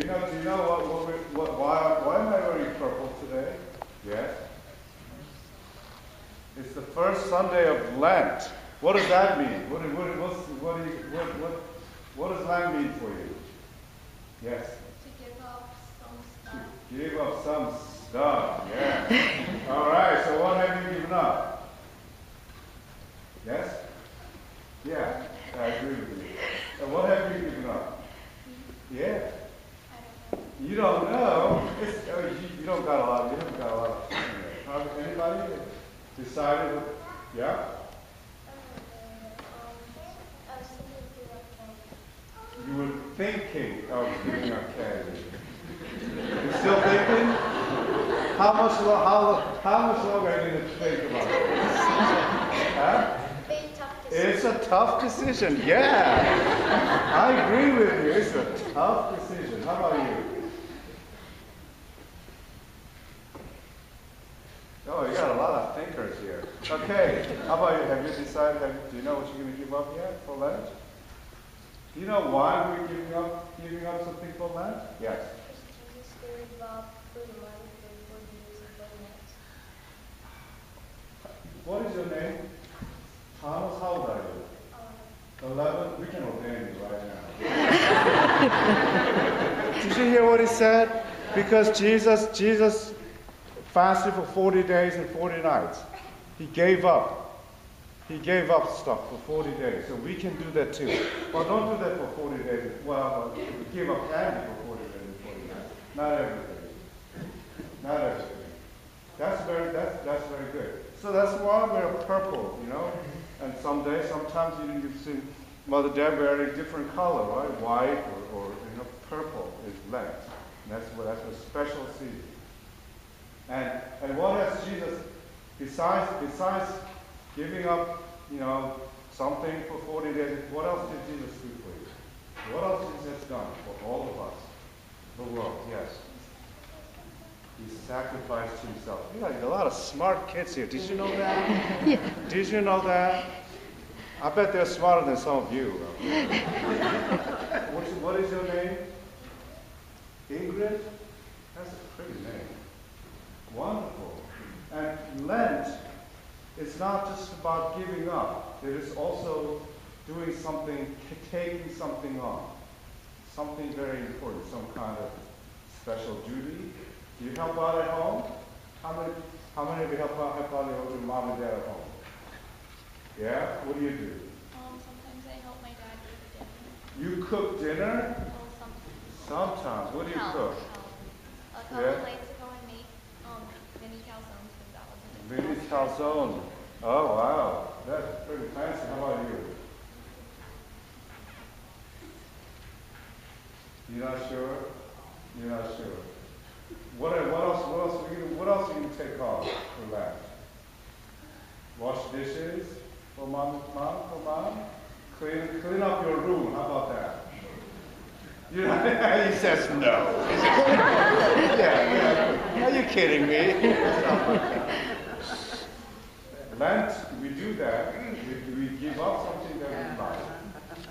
Do you know why am I wearing purple today? Yes. It's the first Sunday of Lent. What does that mean? What does Lent mean for you? Yes. To give up some stuff. To give up some stuff. Yeah. All right. So what have you given up? Yes. Yeah. I agree with you. And what have you given up? Yeah. You don't know. You don't got a lot. You haven't got a lot of time yet. Anybody decided? Yeah. You were thinking of giving up candy. You're still thinking? How much longer are you going to think about this? Huh? It's a tough decision. Yeah. I agree with you. It's a tough decision. How about you? Oh, you got a lot of thinkers here. Okay, how about you? Have you decided, do you know what you're going to give up yet for Lent? Do you know why we're giving up something for Lent? Yes. Jesus gave up food and money for the use of Lent. What is your name? Thomas, how old are you? 11? We can ordain you right now. Did you hear what he said? Because Jesus fasted for 40 days and 40 nights. He gave up. He gave up stuff for 40 days. So we can do that too. Well, don't do that for 40 days. Well, give up candy for 40 days and 40 nights. Not everything. Not everything. That's very good. So that's why we're purple, you know. And sometimes you see Mother Deb wearing different color, right? White or purple is Lent. And that's a special season. And what has Jesus, besides giving up, something for 40 days, what else did Jesus do for you? What else has Jesus done for all of us? The world, yes. He sacrificed himself. You got a lot of smart kids here. Did you know that? Yeah. Did you know that? I bet they're smarter than some of you. What is your name? Ingrid? That's a pretty name. Wonderful. And Lent is not just about giving up. It is also doing something, taking something on. Something very important, some kind of special duty. Do you help out at home? How many of you help out with your mom and dad at home? Yeah? What do you do? Sometimes I help my dad cook dinner. You cook dinner? Well, Sometimes. What do you cook? A couple nights ago I made mini calzones because that was a Mini calzone. Oh, wow. That's pretty fancy. How about you? You're not sure? You're not sure. What else are you going to take off for that? Wash dishes for mom? Clean up your room. How about that? He says no. Yeah. Are you kidding me? Lent, we do that. We give up something that we like.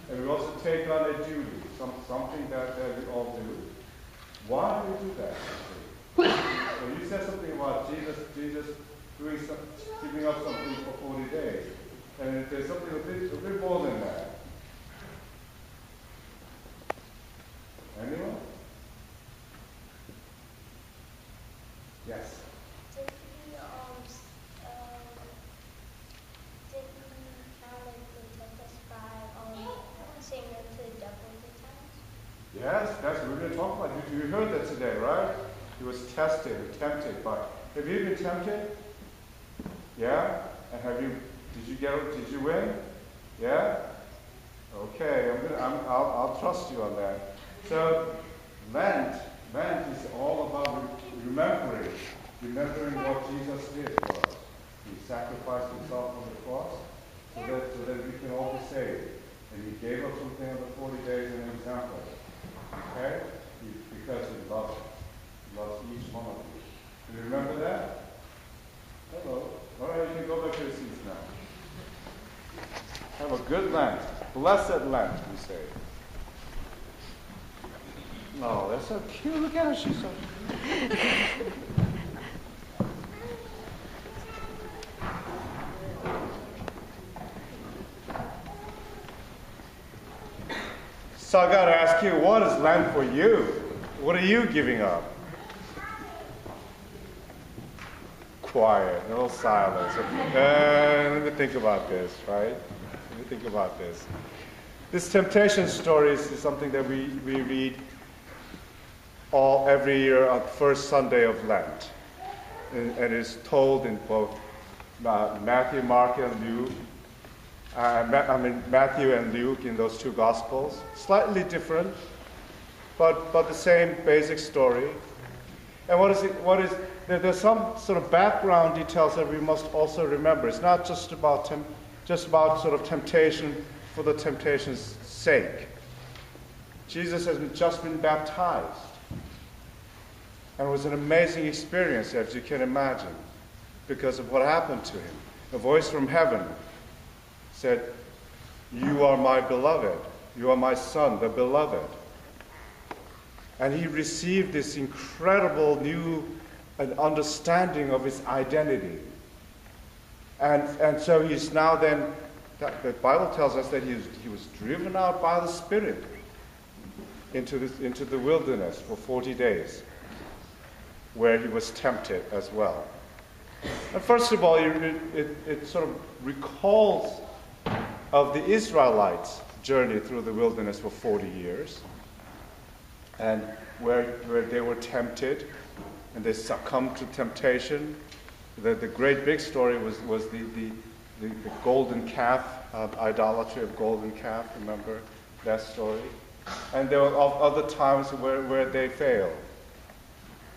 And we also take on a duty, something that we all do. Why do we do that? So you said something about Jesus giving up something for 40 days. And there's something a bit more than that. Anyone? Yes. Did he kind of protect us by saying no to the devil at times? Yes, we're going to talk about it. You heard that today, right? He was tested or tempted by. Have you been tempted? Yeah? And did you win? Yeah? Okay, I'll trust you on that. So Lent is all about remembering what Jesus did for us. He sacrificed himself on the cross so that we can all be saved. And he gave us something on the 40 days as an example. Okay? Because he loves us. He loves each one of you. Do you remember that? Hello. All right, you can go back to your seats now. Have a good Lent. Blessed Lent, we say. Oh, that's so cute. Look at her. She's so So I got to ask you, what is Lent for you? What are you giving up? Quiet, no silence. Let me think about this, right? Let me think about this. This temptation story is something that we read every year on the first Sunday of Lent. And it is told in both Matthew, Mark, and Luke. Matthew and Luke in those two Gospels. Slightly different, but the same basic story. And there's some sort of background details that we must also remember. It's not just about sort of temptation for the temptation's sake. Jesus has just been baptized. And it was an amazing experience, as you can imagine, because of what happened to him. A voice from heaven said, "You are my beloved. You are my son, the beloved." And he received this incredible new understanding of his identity. And so he's now then, the Bible tells us that he was driven out by the Spirit into the wilderness for 40 days, where he was tempted as well. And first of all, it sort of recalls of the Israelites' journey through the wilderness for 40 years, and where they were tempted, and they succumbed to temptation. The great big story was the golden calf, idolatry of golden calf. Remember that story? And there were other times where they failed.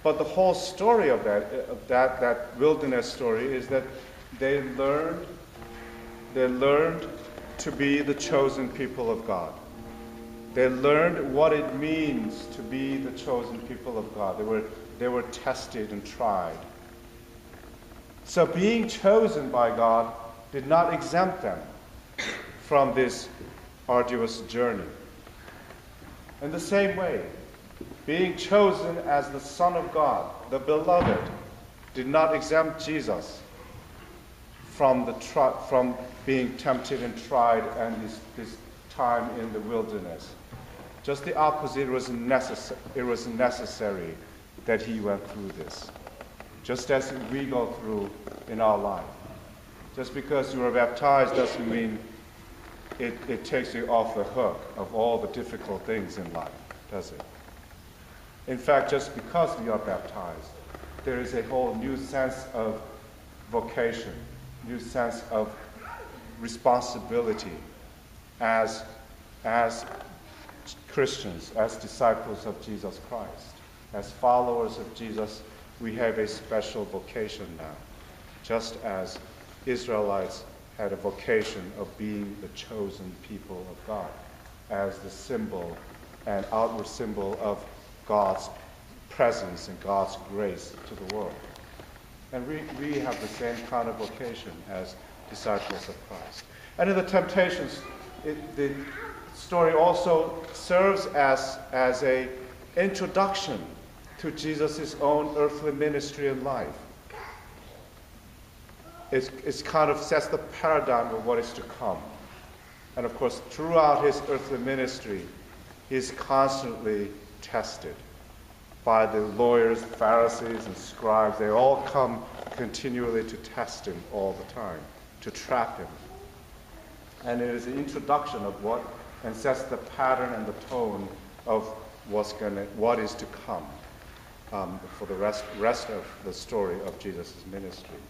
But the whole story of that wilderness story is that they learned to be the chosen people of God. They learned what it means to be the chosen people of God. They were tested and tried. So being chosen by God did not exempt them from this arduous journey. In the same way, being chosen as the Son of God, the beloved, did not exempt Jesus from being tempted and tried and this time in the wilderness. Just the opposite, it was necessary that he went through this. Just as we go through in our life. Just because you are baptized doesn't mean it takes you off the hook of all the difficult things in life, does it? In fact, just because we are baptized, there is a whole new sense of vocation, new sense of responsibility as Christians, as disciples of Jesus Christ. As followers of Jesus, we have a special vocation now, just as Israelites had a vocation of being the chosen people of God, as the symbol and outward symbol of God's presence and God's grace to the world. And we have the same kind of vocation as disciples of Christ. And in the temptations, the story also serves as an introduction to Jesus' own earthly ministry and life. It's kind of sets the paradigm of what is to come. And of course, throughout his earthly ministry, he's constantly tested by the lawyers, Pharisees, and scribes. They all come continually to test him all the time, to trap him. And it is an introduction of and sets the pattern and the tone of what is to come for the rest of the story of Jesus' ministry.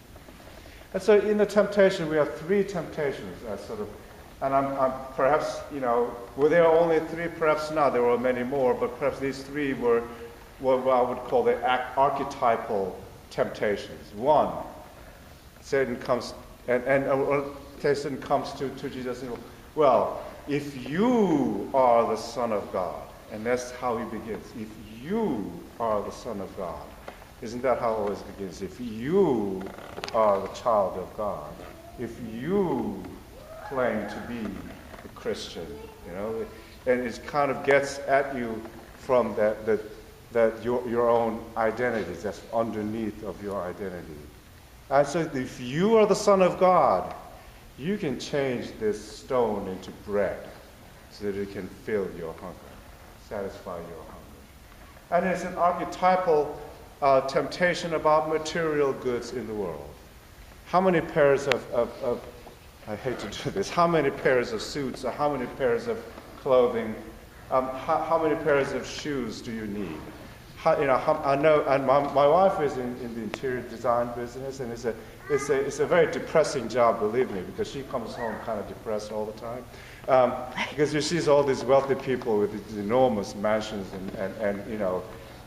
And so in the temptation, we have three temptations, and I'm perhaps, were there only three? Perhaps not. There were many more, but perhaps these three were what I would call the archetypal temptations. One, Satan comes Satan comes to Jesus and says, "Well, if you are the Son of God," and that's how he begins. If you are the Son of God. Isn't that how it always begins? If you are the child of God, if you claim to be a Christian, and it kind of gets at you from that your own identity, that's underneath of your identity. And so if you are the Son of God, you can change this stone into bread so that it can fill your hunger, satisfy your hunger. And it's an archetypal temptation about material goods in the world. How many pairs of I hate to do this, how many pairs of suits or how many pairs of clothing, how many pairs of shoes do you need? I know, and my wife is in the interior design business, and it's a very depressing job, believe me, because she comes home kind of depressed all the time, because she sees all these wealthy people with these enormous mansions and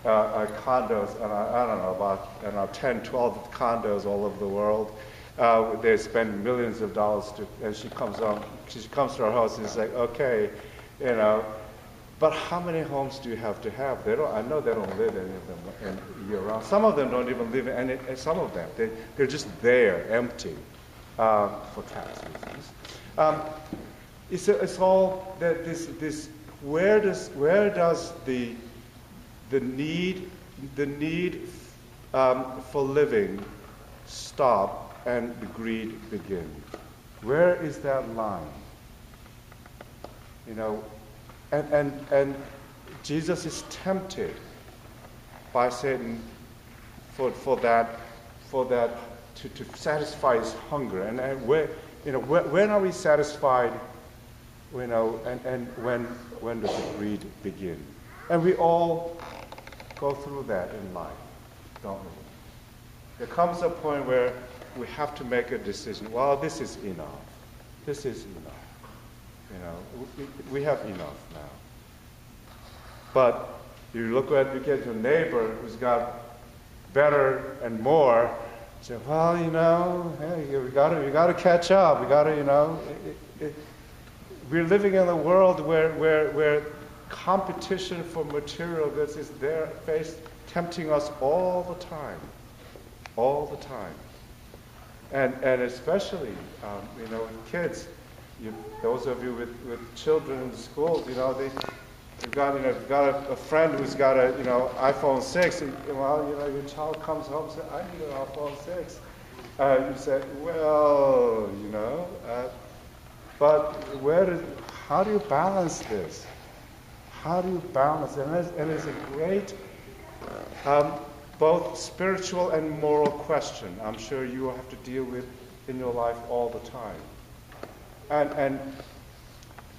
condos, and I don't know, about 10, 12 condos all over the world. They spend millions of dollars and she comes to our house and is like, okay, but how many homes do you have to have? I know they don't live any of them in year round. Some of them don't even live in, and some of them, they're just there, empty, for tax reasons. It's all that this. Where does the need for living stop and the greed begin? Where is that line? And Jesus is tempted by Satan for that to satisfy his hunger. And when are we satisfied? And when does the greed begin? And we all go through that in life, don't we? There comes a point where we have to make a decision. Well, this is enough. This is enough. We have enough now. But you get your neighbor who's got better and more. Say, well, hey, we got to catch up. We got to, we're living in a world where competition for material goods is there, tempting us all the time, and especially, with kids. Those of you with children in the schools, you've got a friend who's got a iPhone 6. And, your child comes home and says, "I need an iPhone 6." You say, "Well, but how do you balance this? How do you balance it?" And it's a great both spiritual and moral question. I'm sure you will have to deal with in your life all the time. And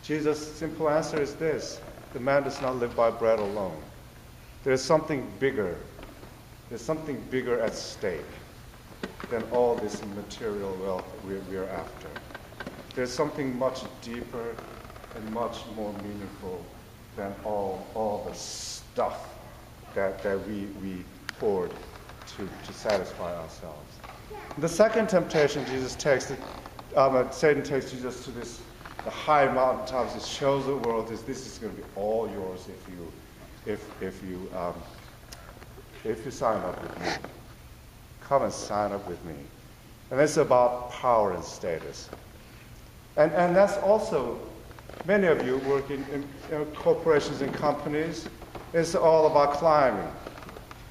Jesus' simple answer is this: the man does not live by bread alone. There's something bigger. There's something bigger at stake than all this material wealth we're after. There's something much deeper and much more meaningful than all the stuff that we hoard to satisfy ourselves. The second temptation Jesus takes, Satan takes Jesus to the high mountaintops. It shows the world this is going to be all yours if you sign up with me. Come and sign up with me. And it's about power and status. And that's also, many of you work in corporations and companies. It's all about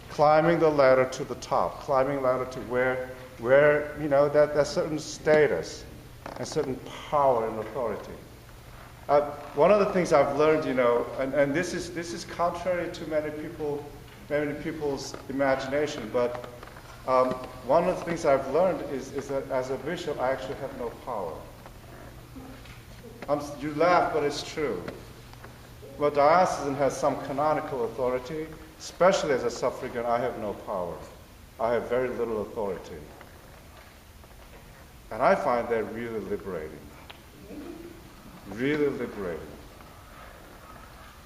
climbing the ladder to the top, climbing the ladder to where that certain status and certain power and authority. One of the things I've learned, and this is contrary to many people's imagination, but one of the things I've learned is that as a bishop, I actually have no power. You laugh, but it's true. Well, diocesan has some canonical authority, especially as a suffragan. I have no power. I have very little authority. And I find that really liberating. Really liberating.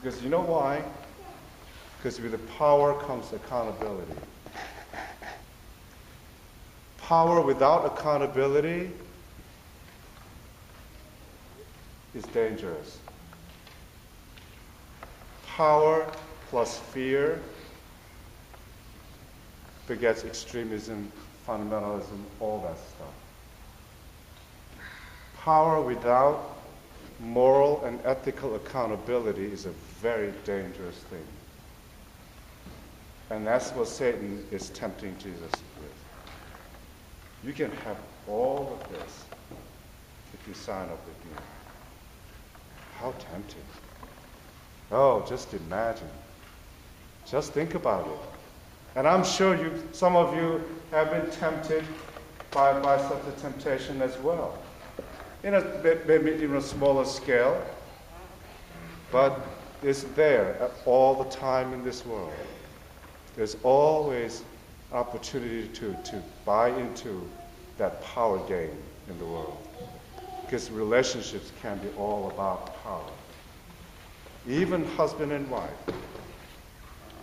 Because you know why? Because with the power comes accountability. Power without accountability is dangerous. Power plus fear begets extremism, fundamentalism, all that stuff. Power without moral and ethical accountability is a very dangerous thing. And that's what Satan is tempting Jesus with. You can have all of this if you sign up with me. How tempting. Oh, just imagine. Just think about it. And I'm sure some of you have been tempted by such a temptation as well. Maybe in a smaller scale, but it's there all the time in this world. There's always opportunity to buy into that power game in the world. Because relationships can be all about power. Even husband and wife,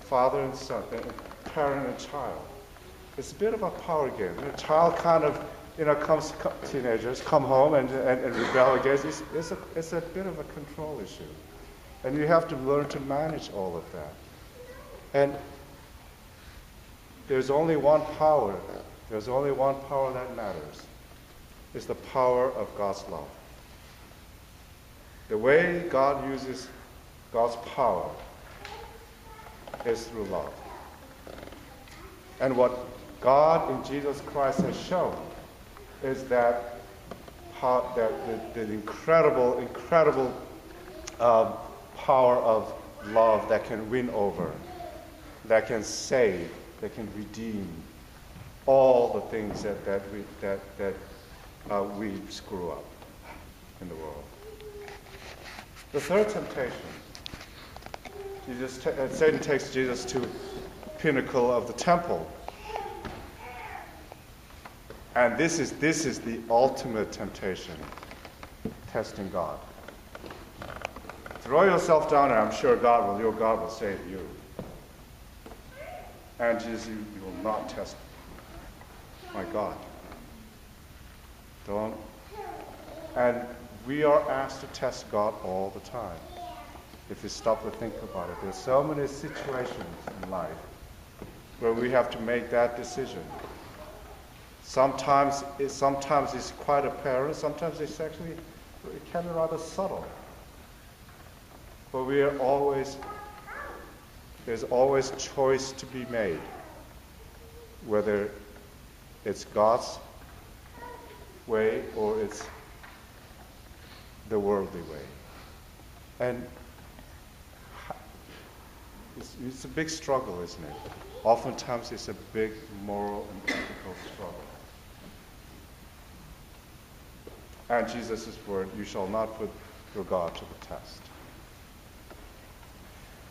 father and son, parent and child. It's a bit of a power game. A child kind of, teenagers come home and rebel against. It's a bit of a control issue. And you have to learn to manage all of that. And there's only one power. There's only one power that matters. It's the power of God's love. The way God uses God's power is through love. And what God in Jesus Christ has shown is that the incredible power of love that can win over, that can save, that can redeem all the things that we screw up in the world. The third temptation, Satan takes Jesus to the pinnacle of the temple. And this is the ultimate temptation, testing God. Throw yourself down there, I'm sure your God will save you. And Jesus, you will not test my God. Don't. And we are asked to test God all the time. If you stop to think about it, there's so many situations in life where we have to make that decision. Sometimes it's quite apparent. Sometimes it can be rather subtle. But there's always choice to be made, whether it's God's way or it's the worldly way. And it's a big struggle, isn't it? Oftentimes it's a big moral and ethical struggle. And Jesus' word, you shall not put your God to the test.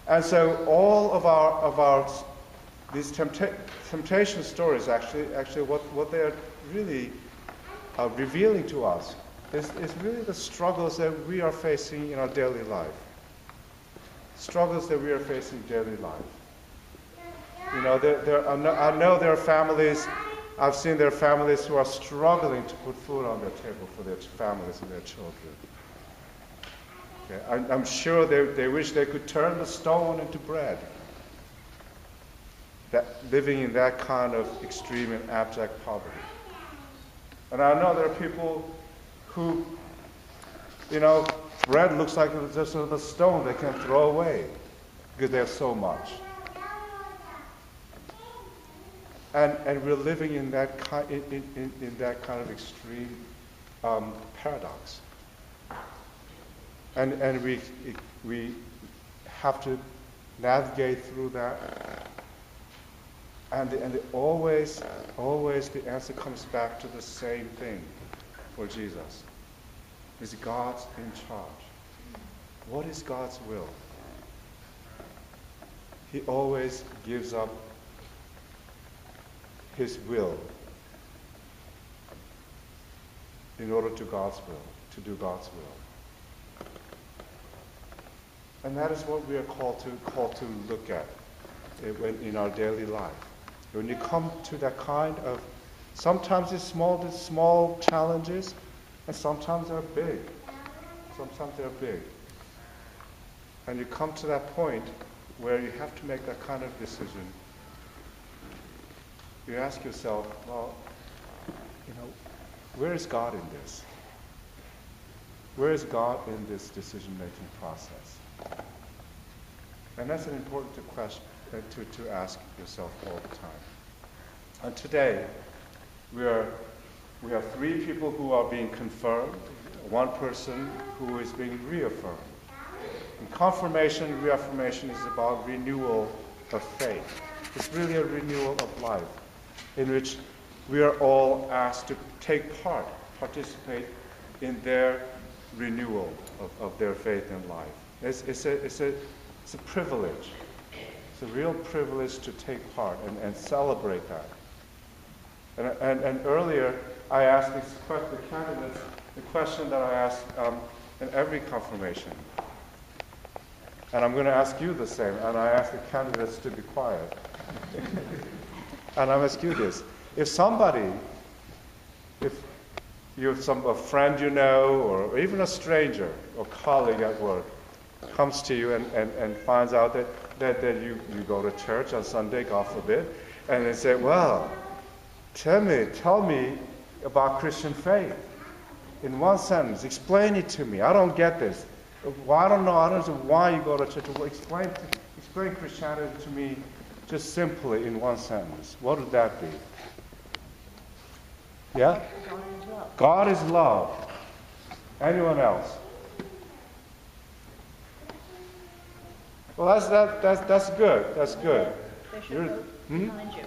And so all of these temptation stories, actually what they are really revealing to us is really the struggles that we are facing in our daily life. Struggles that we are facing in daily life. I know there are families, I've seen there are families who are struggling to put food on their table for their families and their children. Okay, I'm sure they wish they could turn the stone into bread. Living in that kind of extreme and abject poverty. And I know there are people who, bread looks like just a stone they can throw away because they have so much. And we're living in that kind of extreme paradox. And we have to navigate through that. And always the answer comes back to the same thing for Jesus. Is God's in charge? What is God's will? He always gives up his will in order to do God's will. And that is what we are called to look at in our daily life. When you come to that kind of, sometimes it's small challenges, and sometimes they're big. Sometimes they're big. And you come to that point where you have to make that kind of decision. You ask yourself, well, where is God in this? Where is God in this decision-making process? And that's an important to ask yourself all the time. And today, we have three people who are being confirmed, one person who is being reaffirmed. And confirmation and reaffirmation is about renewal of faith. It's really a renewal of life in which we are all asked to take part, participate in their renewal of their faith in life. It's a privilege. It's a real privilege to take part and celebrate that. And earlier, I asked the candidates the question that I ask in every confirmation. And I'm going to ask you the same. And I ask the candidates to be quiet. And I'm asking you this. If you have a friend you know, or even a stranger or colleague at work comes to you and finds out that you go to church on Sunday, God forbid, and they say, well, tell me about Christian faith. In one sentence, explain it to me. I don't get this. Well, I don't know why you go to church. Well, explain Christianity to me just simply in one sentence. What would that be? Yeah? God is love. God is love. Anyone else? Well, that's good. That's good. They should go behind you.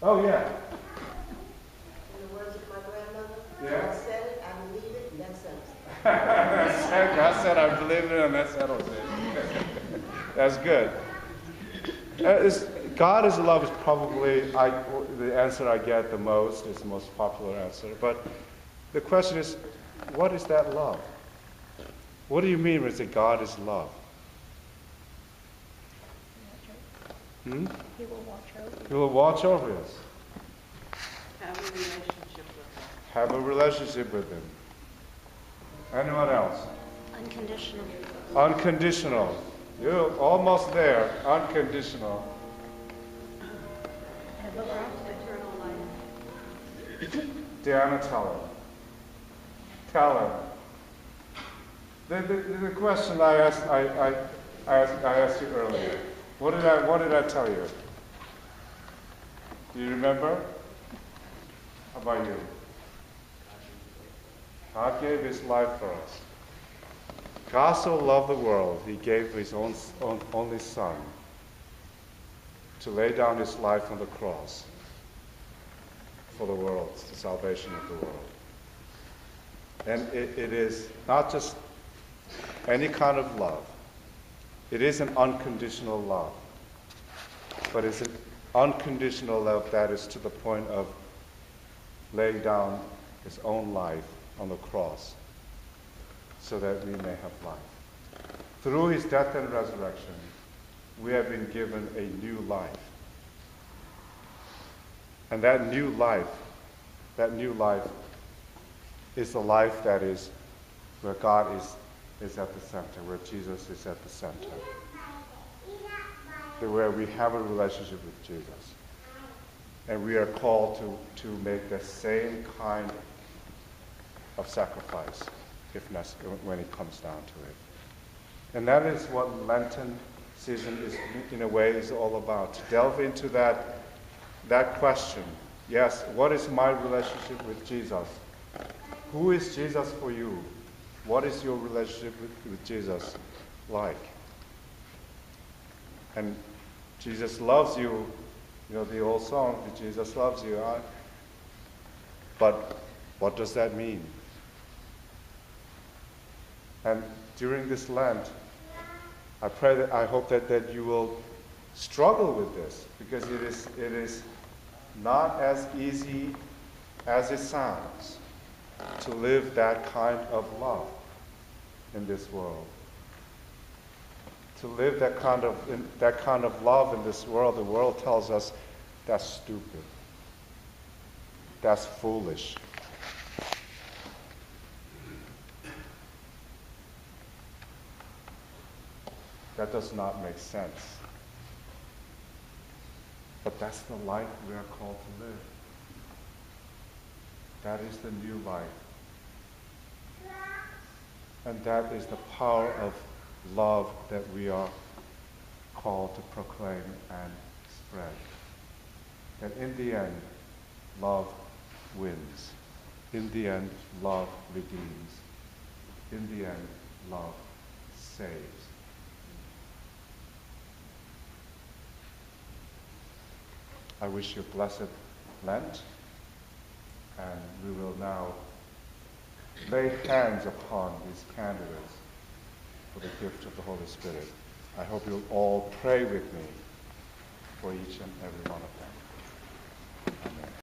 Oh, yeah. In the words of my grandmother, Yeah. God said it, I believe it, that settles it. God said, I believe it, and that settles it. That's good. God is love is probably the answer I get the most. It's the most popular answer. But the question is, what is that love? What do you mean when you say God is love? He will watch over you. He will watch over us. Have a relationship with him. Have a relationship with Him. Anyone else? Unconditional. Unconditional. You're almost there. Unconditional. Everlasting. Eternal life. Diana, tell her. Tell her. The question I asked you earlier. What did I tell you? Do you remember? How about you? God gave His life for us. God so loved the world, He gave His own only Son to lay down His life on the cross for the world, the salvation of the world. And it is not just any kind of love. It is an unconditional love. But it's an unconditional love that is to the point of laying down His own life on the cross so that we may have life. Through His death and resurrection, we have been given a new life. And that new life is the life that is where God is at the center, where Jesus is at the center. Where we have a relationship with Jesus. And we are called to make the same kind of sacrifice if necessary, when it comes down to it. And that is what Lenten season is, in a way, is all about. To delve into that question. Yes, what is my relationship with Jesus? Who is Jesus for you? What is your relationship with Jesus like? And Jesus loves you. You know the old song, Jesus loves you. But what does that mean? And during this Lent, I hope that you will struggle with this, because it is not as easy as it sounds to live that kind of love in this world. To live that kind of love in this world, the world tells us that's stupid. That's foolish. That does not make sense. But that's the life we are called to live. That is the new life. And that is the power of love that we are call to proclaim and spread. That in the end, love wins. In the end, love redeems. In the end, love saves. I wish you a blessed Lent, and we will now lay hands upon these candidates for the gift of the Holy Spirit. I hope you'll all pray with me for each and every one of them. Amen.